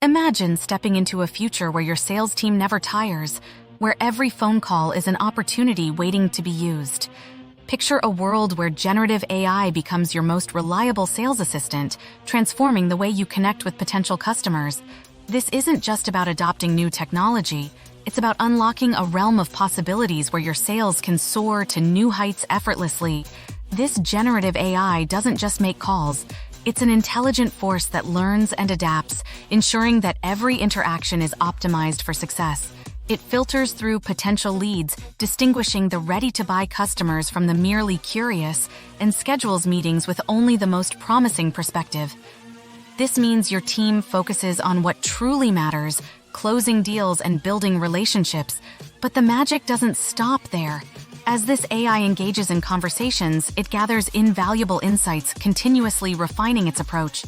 Imagine stepping into a future where your sales team never tires, where every phone call is an opportunity waiting to be used. Picture a world where generative AI becomes your most reliable sales assistant, transforming the way you connect with potential customers. This isn't just about adopting new technology. It's about unlocking a realm of possibilities where your sales can soar to new heights effortlessly. This generative AI doesn't just make calls. It's an intelligent force that learns and adapts, ensuring that every interaction is optimized for success. It filters through potential leads, distinguishing the ready-to-buy customers from the merely curious, and schedules meetings with only the most promising perspective. This means your team focuses on what truly matters, closing deals and building relationships. But the magic doesn't stop there. As this AI engages in conversations, it gathers invaluable insights, continuously refining its approach.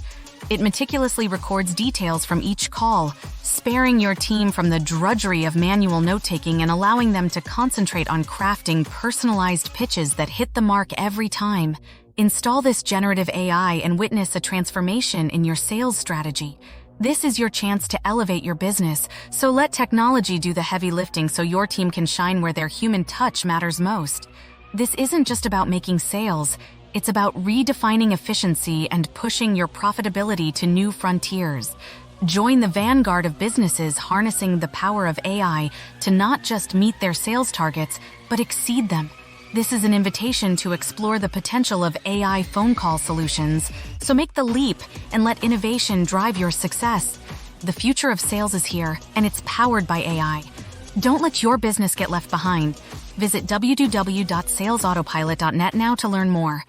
It meticulously records details from each call, sparing your team from the drudgery of manual note-taking and allowing them to concentrate on crafting personalized pitches that hit the mark every time. Install this generative AI and witness a transformation in your sales strategy. This is your chance to elevate your business, so let technology do the heavy lifting so your team can shine where their human touch matters most. This isn't just about making sales. It's about redefining efficiency and pushing your profitability to new frontiers. Join the vanguard of businesses harnessing the power of AI to not just meet their sales targets, but exceed them. This is an invitation to explore the potential of AI phone call solutions. So make the leap and let innovation drive your success. The future of sales is here, and it's powered by AI. Don't let your business get left behind. Visit www.salesautopilot.net now to learn more.